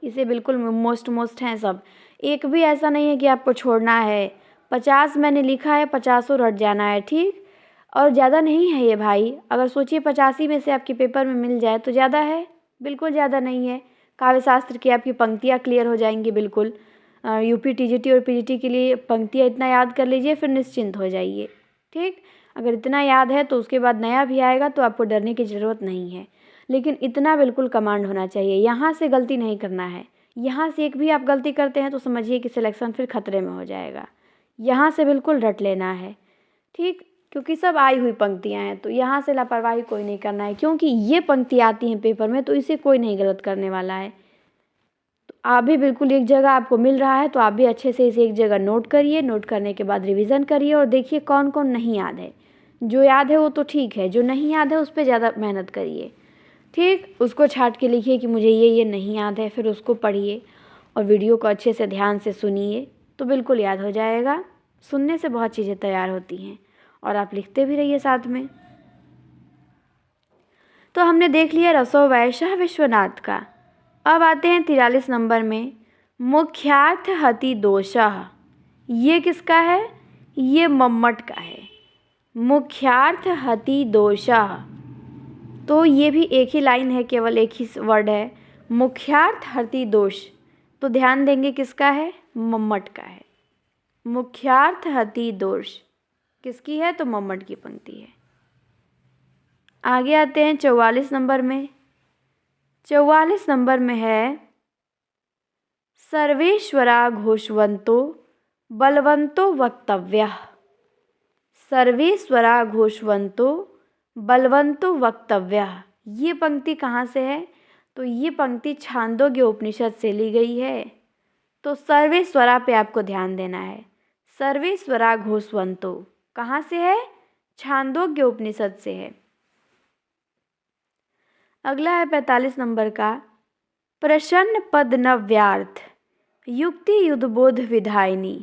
इसे बिल्कुल मोस्ट हैं सब। एक भी ऐसा नहीं है कि आपको छोड़ना है। 50 मैंने लिखा है, 50 रट जाना है। ठीक, और ज़्यादा नहीं है ये भाई। अगर सोचिए 85 में से आपके पेपर में मिल जाए तो ज़्यादा है? बिल्कुल ज़्यादा नहीं है। काव्य शास्त्र की आपकी पंक्तियाँ क्लियर हो जाएंगी बिल्कुल। यूपी टीजीटी और पीजीटी के लिए पंक्तियाँ इतना याद कर लीजिए, फिर निश्चिंत हो जाइए। ठीक, अगर इतना याद है तो उसके बाद नया भी आएगा तो आपको डरने की ज़रूरत नहीं है। लेकिन इतना बिल्कुल कमांड होना चाहिए, यहाँ से गलती नहीं करना है। यहाँ से एक भी आप गलती करते हैं तो समझिए कि सिलेक्शन फिर खतरे में हो जाएगा। यहाँ से बिल्कुल रट लेना है। ठीक, क्योंकि सब आई हुई पंक्तियाँ हैं, तो यहाँ से लापरवाही कोई नहीं करना है, क्योंकि ये पंक्ति आती हैं पेपर में तो इसे कोई नहीं गलत करने वाला है। तो आप भी बिल्कुल एक जगह आपको मिल रहा है तो आप भी अच्छे से इसे एक जगह नोट करिए। नोट करने के बाद रिवीजन करिए और देखिए कौन कौन नहीं याद है। जो याद है वो तो ठीक है, जो नहीं याद है उस पर ज़्यादा मेहनत करिए। ठीक, उसको छाट के लिखिए कि मुझे ये नहीं याद है, फिर उसको पढ़िए और वीडियो को अच्छे से ध्यान से सुनिए तो बिल्कुल याद हो जाएगा। सुनने से बहुत चीज़ें तैयार होती हैं, और आप लिखते भी रहिए साथ में। तो हमने देख लिया रसो वैशः विश्वनाथ का। अब आते हैं 43 नंबर में, मुख्यार्थ हति दोषः। ये किसका है? ये मम्मट का है। मुख्यार्थ हति दोषः, तो ये भी एक ही लाइन है, केवल एक ही वर्ड है, मुख्यार्थ हति दोष। तो ध्यान देंगे किसका है? मम्मट का है। मुख्यार्थ हति दोष किसकी है? तो मम्मट की पंक्ति है। आगे आते हैं 44 नंबर में। 44 नंबर में है, सर्वेश्वरा घोषवंतो बलवंतो वक्तव्यः। सर्वेश्वरा घोषवंतो बलवंतो वक्तव्यः, ये पंक्ति कहाँ से है? तो ये पंक्ति छांदोग्य उपनिषद से ली गई है। तो सर्वेश्वरा पे आपको ध्यान देना है। सर्वेश्वरा घोषवंतो कहाँ से है? छांदोग्य उपनिषद से है। अगला है 45 नंबर का, प्रसन्न पद नव्यार्थ युक्ति युद्धबोध विधायिनी।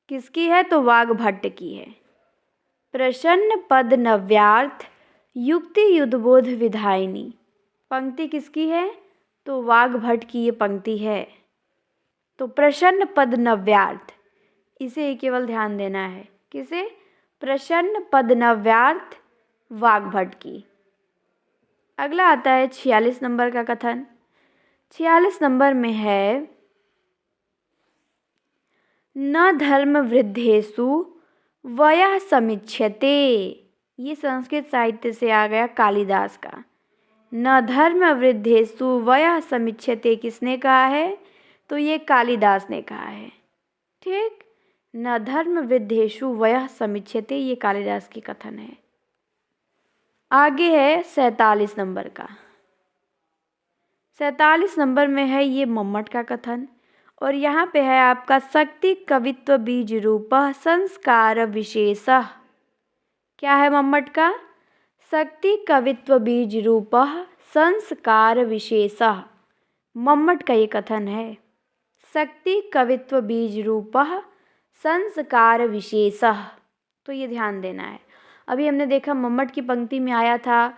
किसकी है? तो वाग्भट्ट की है। प्रसन्न पद नव्यार्थ युक्ति युद्धबोध विधायिनी पंक्ति किसकी है? तो वाग्भट्ट की ये पंक्ति है। तो प्रसन्न पद नव्यार्थ, इसे केवल ध्यान देना है। किसे? प्रसन्न पद नव्यार्थ वाग्भट्ट की। अगला आता है 46 नंबर का कथन। 46 नंबर में है, न धर्म वृद्धेषु वयः समिच्यते। ये संस्कृत साहित्य से आ गया, कालिदास का। न धर्म वृद्धेषु वयः समिच्यते किसने कहा है? तो ये कालिदास ने कहा है। ठीक, न धर्म वृद्धेषु वयः समिच्यते, ये कालिदास की कथन है। आगे है 47 नंबर का। 47 नंबर में है ये मम्मट का कथन, और यहाँ पे है आपका शक्ति कवित्व बीज रूपः संस्कार विशेषः। क्या है मम्मट का? शक्ति कवित्व बीज रूपः संस्कार विशेषः, मम्मट का ये कथन है। शक्ति कवित्व बीज रूपः संस्कार विशेषः, तो ये ध्यान देना है। अभी हमने देखा मम्मट की पंक्ति में आया था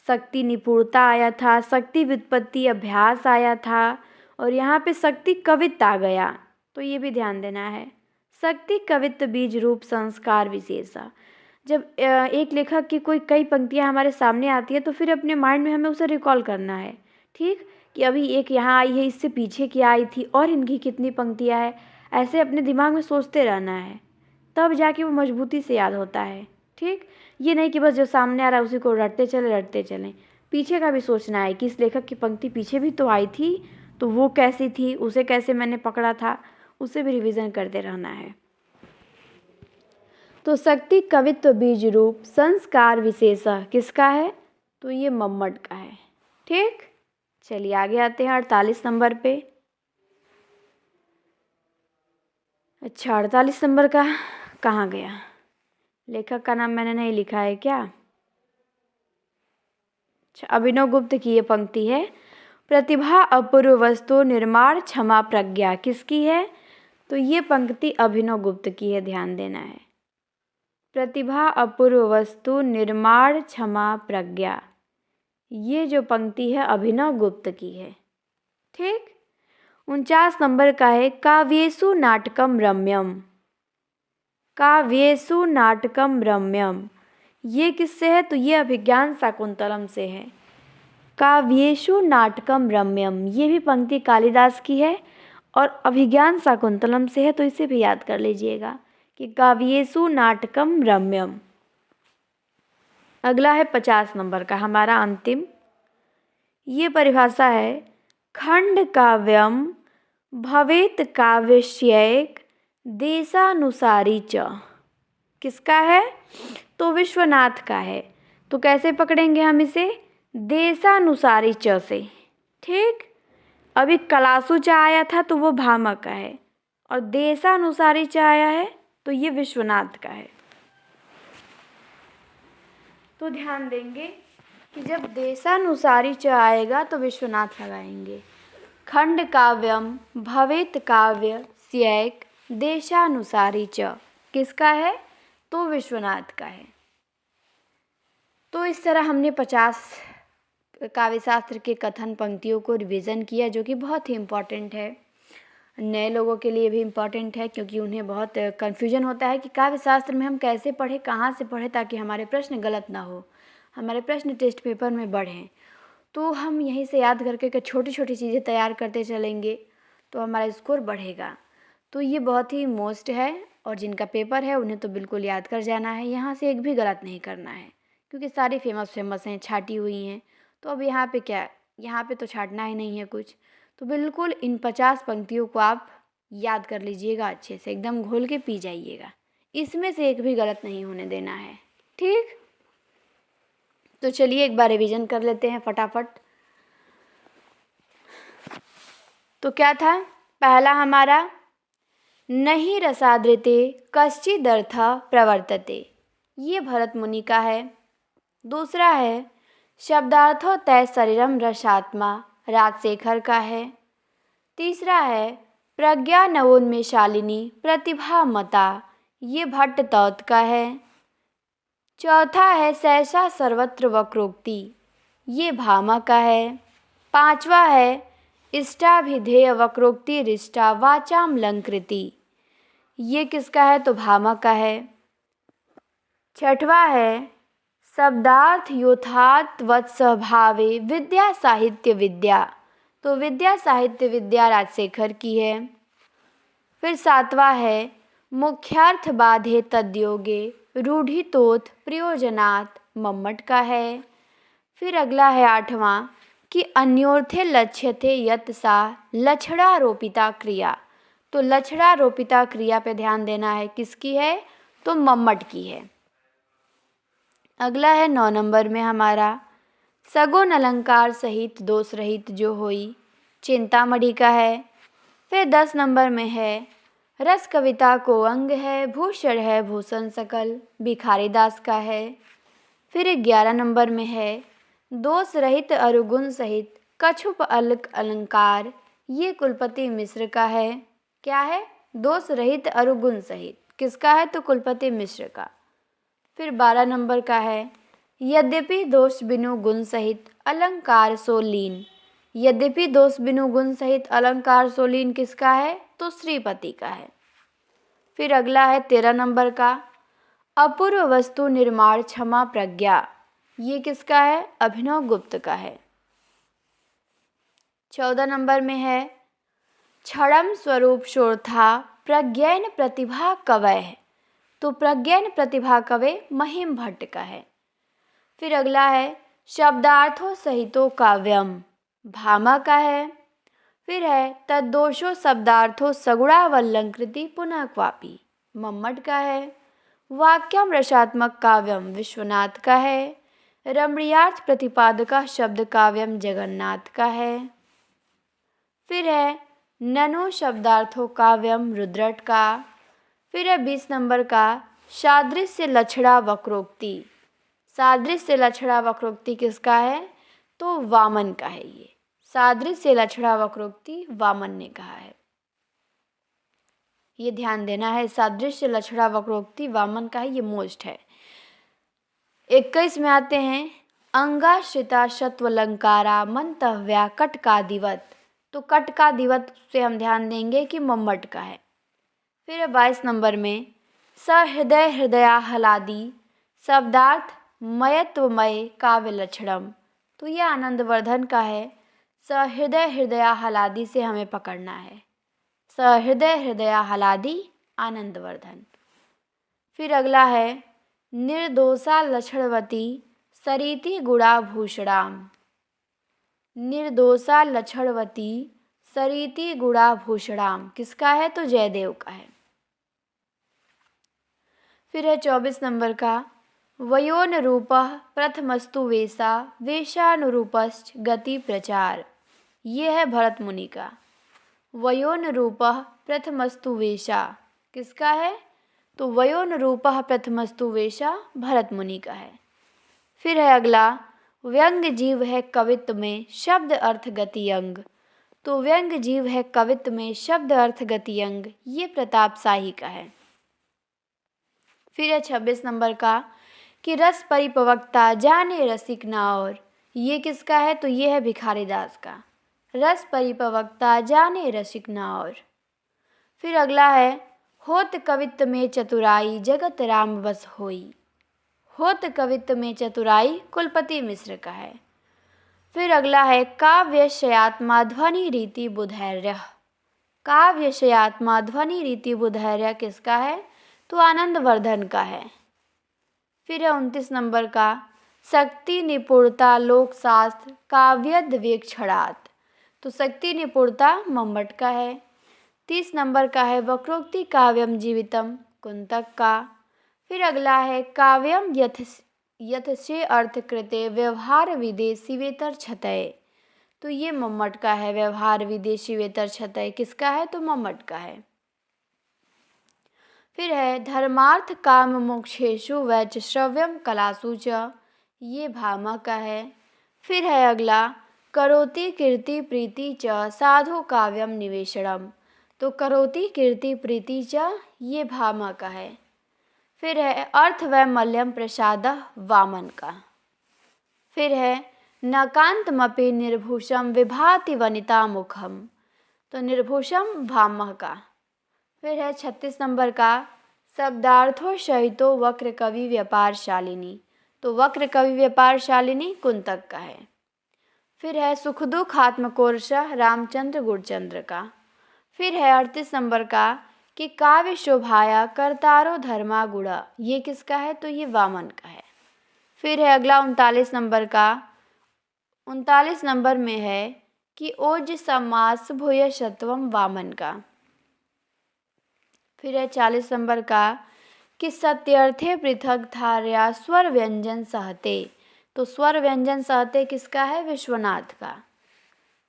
शक्ति निपुणता आया था, शक्ति व्युत्पत्ति अभ्यास आया था, और यहाँ पे शक्ति कवित्व आ गया, तो ये भी ध्यान देना है। शक्ति कवित्व बीज रूप संस्कार विशेषा। जब एक लेखक की कोई कई पंक्तियाँ हमारे सामने आती है तो फिर अपने माइंड में हमें उसे रिकॉल करना है। ठीक, कि अभी एक यहाँ आई है, इससे पीछे क्या आई थी और इनकी कितनी पंक्तियाँ हैं, ऐसे अपने दिमाग में सोचते रहना है, तब जाके वो मजबूती से याद होता है। ठीक, ये नहीं कि बस जो सामने आ रहा है उसी को रटते चलें। पीछे का भी सोचना है कि इस लेखक की पंक्ति पीछे भी तो आई थी, तो वो कैसी थी, उसे कैसे मैंने पकड़ा था, उसे भी रिवीजन करते रहना है। तो शक्ति कवित्व बीज रूप संस्कार विशेषः किसका है? तो ये मम्मट का है। ठीक, चलिए आगे आते हैं 48 नंबर पे। अच्छा, 48 नंबर का कहाँ गया? लेखक का नाम मैंने नहीं लिखा है क्या? अच्छा, अभिनव गुप्त की ये पंक्ति है, प्रतिभा अपूर्व वस्तु निर्माण क्षमा प्रज्ञा किसकी है? तो ये पंक्ति अभिनव गुप्त की है, ध्यान देना है। प्रतिभा अपूर्व वस्तु निर्माण क्षमा प्रज्ञा, ये जो पंक्ति है अभिनव गुप्त की है। ठीक, 49 नंबर का है, काव्येषु नाटकम रम्यम। काव्येषु नाटकम रम्यम, ये किससे है? तो ये अभिज्ञान शाकुंतलम से है। काव्येषु नाटकम रम्यम, ये भी पंक्ति कालिदास की है और अभिज्ञान शाकुंतलम से है, तो इसे भी याद कर लीजिएगा कि काव्येषु नाटकम रम्यम। अगला है 50 नंबर का, हमारा अंतिम। ये परिभाषा है, खंड काव्यम भवेत काव्यस्यैक देशानुसारी च। किसका है? तो विश्वनाथ का है। तो कैसे पकड़ेंगे हम इसे? देशानुसारी च से। ठीक, अभी कलासु च आया था तो वो भामह का है, और देशानुसारी च आया है तो ये विश्वनाथ का है। तो ध्यान देंगे कि जब देशानुसारी च आएगा तो विश्वनाथ लगाएंगे। खंड काव्यम भवेत काव्य स्यैक देशानुसारी च, किसका है? तो विश्वनाथ का है। तो इस तरह हमने 50 काव्यशास्त्र के कथन पंक्तियों को रिवीजन किया, जो कि बहुत ही इम्पॉर्टेंट है। नए लोगों के लिए भी इम्पॉर्टेंट है, क्योंकि उन्हें बहुत कन्फ्यूजन होता है कि काव्यशास्त्र में हम कैसे पढ़ें, कहाँ से पढ़ें, ताकि हमारे प्रश्न गलत ना हो, हमारे प्रश्न टेस्ट पेपर में बढ़ें। तो हम यहीं से याद करके छोटी छोटी चीज़ें तैयार करते चलेंगे तो हमारा स्कोर बढ़ेगा। तो ये बहुत ही मोस्ट है, और जिनका पेपर है उन्हें तो बिल्कुल याद कर जाना है, यहाँ से एक भी गलत नहीं करना है, क्योंकि सारी फेमस हैं, छाटी हुई हैं। तो अब यहाँ पे क्या, यहाँ पे तो छाटना ही नहीं है कुछ। तो बिल्कुल इन 50 पंक्तियों को आप याद कर लीजिएगा, अच्छे से एकदम घोल के पी जाइएगा, इसमें से एक भी गलत नहीं होने देना है। ठीक, तो चलिए एक बार रिवीजन कर लेते हैं फटाफट। तो क्या था, पहला हमारा नहीं रसादृते कश्चिदर्थः प्रवर्तते, ये भरत मुनि का है। दूसरा है शब्दार्थो तय शरीरम रसात्मा, राजशेखर का है। तीसरा है प्रज्ञा नवोन्मेषालिनी प्रतिभा मता, ये भट्ट तौत का है। चौथा है सहसा सर्वत्र वक्रोक्ति, ये भामा का है। पांचवा है इष्टाभिधेय वक्रोक्ति रिष्टा वाचाम लंकृति, ये किसका है, तो भामा का है। छठवा है शब्दार्थ योथात्वत् स्वभावे विद्या साहित्य विद्या, तो विद्या साहित्य विद्या राजशेखर की है। फिर सातवां है मुख्यार्थ बाधे तद्योगे रूढ़ितोथ प्रयोजनात्, मम्मट का है। फिर अगला है आठवां कि अन्योर्थे लक्ष्यते यत् सा लक्षणारोपिता क्रिया, तो लक्षणारोपिता क्रिया पे ध्यान देना है, किसकी है, तो मम्मट की है। अगला है 9 नंबर में हमारा सगुण अलंकार सहित दोष रहित जो होई, चिंतामणि का है। फिर 10 नंबर में है रस कविता को अंग है, भूषण है भूषण सकल, भिखारी दास का है। फिर 11 नंबर में है दोष रहित अरुगुण सहित कछुप अलंकार, ये कुलपति मिश्र का है। क्या है, दोष रहित अरुगुण सहित, किसका है, तो कुलपति मिश्र का। फिर 12 नंबर का है यद्यपि दोष बिनु गुण सहित अलंकार सोलीन, यद्यपि दोष बिनु गुण सहित अलंकार सोलीन किसका है, तो श्रीपति का है। फिर अगला है 13 नंबर का अपूर्व वस्तु निर्माण क्षमा प्रज्ञा, ये किसका है, अभिनव गुप्त का है। 14 नंबर में है क्षणम स्वरूप शोर्था प्रज्ञैन प्रतिभा कवय, तो प्रज्ञैन प्रतिभा कवय महिम भट्ट का है। फिर अगला है शब्दार्थों सहितो काव्यम, भामा का है। फिर है तद्दोषो शब्दार्थो सगुणावलंकृति पुनः क्वापी, मम्मट का है। वाक्यम रसात्मक काव्यम विश्वनाथ का है। रमणीयार्थ प्रतिपादका शब्द काव्यम जगन्नाथ का है। फिर है ननु शब्दार्थो काव्यम रुद्रट का। फिर है 20 नंबर का सादृश्य लक्षणा वक्रोक्ति, सादृश्य लक्षणा वक्रोक्ति किसका है, तो वामन का है। ये सादृश्य लक्षणा वक्रोक्ति वामन ने कहा है, ये ध्यान देना है, सादृश्य लक्षणा वक्रोक्ति वामन का है, ये मोस्ट है। 21 में आते हैं अंगाश्रिता शत्वलंकारा मंतव्या कटकादिवत, तो कटकादिवत से हम ध्यान देंगे कि मम्मट का है। फिर 22 नंबर में सहृदय हृदयाहलादी शब्दार्थ मयत्वमय काव्य लक्षणम, तो यह आनंदवर्धन का है। सहृदय हृदयाहलादी से हमें पकड़ना है, सहृदय हृदयाहलादी आनंदवर्धन। फिर अगला है निर्दोषा लक्षणवती सरिति गुणाभूषणाम, निर्दोषा लक्षणवती सरिति गुणाभूषणाम किसका है, तो जयदेव का है। फिर है 24 नंबर का वयोन रूपः प्रथमस्तु वेशा वेशानुरूपश्च गति प्रचार, ये है भरत मुनि का। वयोन रूपः प्रथमस्तु वेशा किसका है, तो वयोन रूपः प्रथमस्तु वेशा भरत मुनि का है। फिर है अगला व्यंग जीव है कवित्व में शब्द अर्थ गति अंग, तो व्यंग जीव है कवित्व में शब्द अर्थ गति अंग, ये प्रताप शाही का है। फिर है 26 नंबर का कि रस परिपक्वता जाने रसिक नाऔर। ये किसका है? तो ये है भिखारी दास का। रस परिपक्वता जाने रसिक नाऔर। फिर अगला है होत कवित्त में चतुराई जगत राम बस होई। होत कवित्त में चतुराई कुलपति मिश्र का है। फिर अगला है काव्यशयात्मा ध्वनि रीति बुधैर्य। काव्यशयात्मा ध्वनि रीति बुधैर्य किसका है? तो आनंदवर्धन का है। फिर है 29 नंबर का शक्ति निपुणता लोकशास्त्र काव्यद वेक्षणात्। तो शक्ति निपुणता मम्मट का है। 30 नंबर का है वक्रोक्ति काव्यम जीवितम कुंतक का। फिर अगला है काव्यम यथसे अर्थ कृते व्यवहार विदेशी वेतर छतय। तो ये मम्मट का है। व्यवहार विदेशी वेतर छतय किसका है? तो मम्मट का है। फिर है धर्मार्थ काम मोक्षेषु वैच श्रव्यम कलासु च। ये भामा का है। फिर है अगला करोति कीर्ति प्रीति च साधु काव्यम निवेशनम। तो करोति कीर्ति प्रीति च ये भामा का है। फिर है अर्थ वैमल्यम प्रसाद वामन का। फिर है नकांतमपि निर्भूषम विभाति वनिता मुखम। तो निर्भूषम भामा का। फिर है 36 नंबर का शब्दार्थो सहितो वक्र कवि व्यापारशालिनी। तो वक्र कवि व्यापारशालिनी कुंतक का है। फिर है सुख दुख आत्मकोर्ष रामचंद्र गुरचंद्र का। फिर है 38 नंबर का कि काव्य शोभाया करतारो धर्मा गुड़ा। ये किसका है? तो ये वामन का है। फिर है अगला 39 नंबर का। 39 नंबर में है कि ओज समास भूय सत्वम वामन का। फिर है 40 नंबर का कि सत्यर्थे पृथक धार्या स्वर व्यंजन सहते। तो स्वर व्यंजन सहते किसका है? विश्वनाथ का।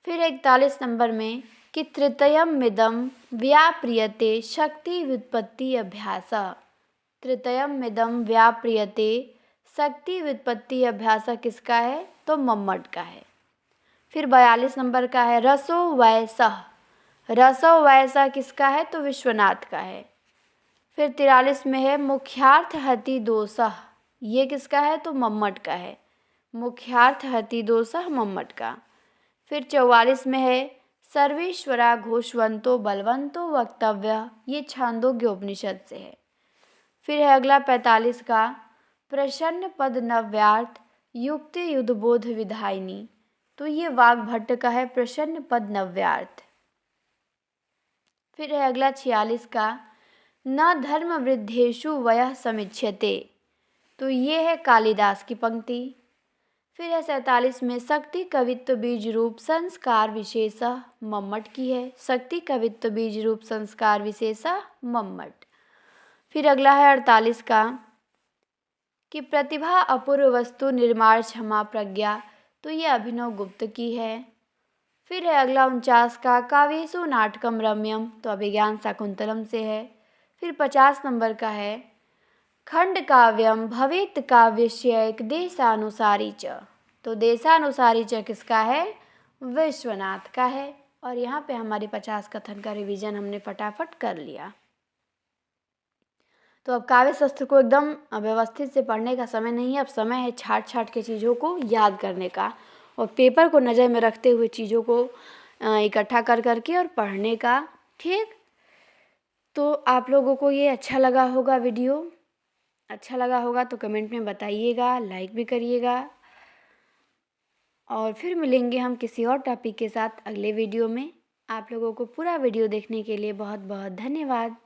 फिर 41 नंबर में कि तृतीयम मिदम व्याप्रियते शक्ति व्युत्पत्ति अभ्यास। तृतीयम मिदम व्याप्रियते शक्ति व्युत्पत्ति अभ्यास किसका है? तो मम्मट का है। फिर 42 नंबर का है रसो वैसह। रसो वैसा किसका है? तो विश्वनाथ का है। फिर 43 में है मुख्यार्थ हति दोषः। ये किसका है? तो मम्मट का है। मुख्यार्थ हति दोषः मम्मट का। फिर 44 में है सर्वेश्वरा घोषवंतो बलवंतो वक्तव्य। ये छांदोग्य उपनिषद से है। फिर है अगला 45 का प्रसन्न पद नव्यार्थ युक्ति युद्धबोध विधायिनी। तो ये वाग्भट्ट का है प्रसन्न पद नव्यार्थ। फिर है अगला 46 का न धर्म वृद्धेषु वयः समिच्यते। तो ये है कालिदास की पंक्ति। फिर है 47 में शक्ति कवित्व बीज रूप संस्कार विशेष मम्मट की है। शक्ति कवित्व बीज रूप संस्कार विशेष मम्मट। फिर अगला है 48 का कि प्रतिभा अपूर्व वस्तु निर्माण क्षमा प्रज्ञा। तो ये अभिनव गुप्त की है। फिर है अगला 49 का काव्येषु नाटकम रम्यम। तो अभिज्ञान शाकुंतलम से है। फिर 50 नंबर का है खंड काव्यम भवेत काव्यस्य एक देशानुसारी च। तो देशानुसारी च किसका है? विश्वनाथ का है। और यहाँ पे हमारे 50 कथन का रिवीजन हमने फटाफट कर लिया। तो अब काव्य शास्त्र को एकदम व्यवस्थित से पढ़ने का समय नहीं है। अब समय है छाट छाट के चीज़ों को याद करने का और पेपर को नज़र में रखते हुए चीज़ों को इकट्ठा कर करके और पढ़ने का। ठीक, तो आप लोगों को ये अच्छा लगा होगा वीडियो। अच्छा लगा होगा तो कमेंट में बताइएगा, लाइक भी करिएगा। और फिर मिलेंगे हम किसी और टॉपिक के साथ अगले वीडियो में। आप लोगों को पूरा वीडियो देखने के लिए बहुत बहुत धन्यवाद।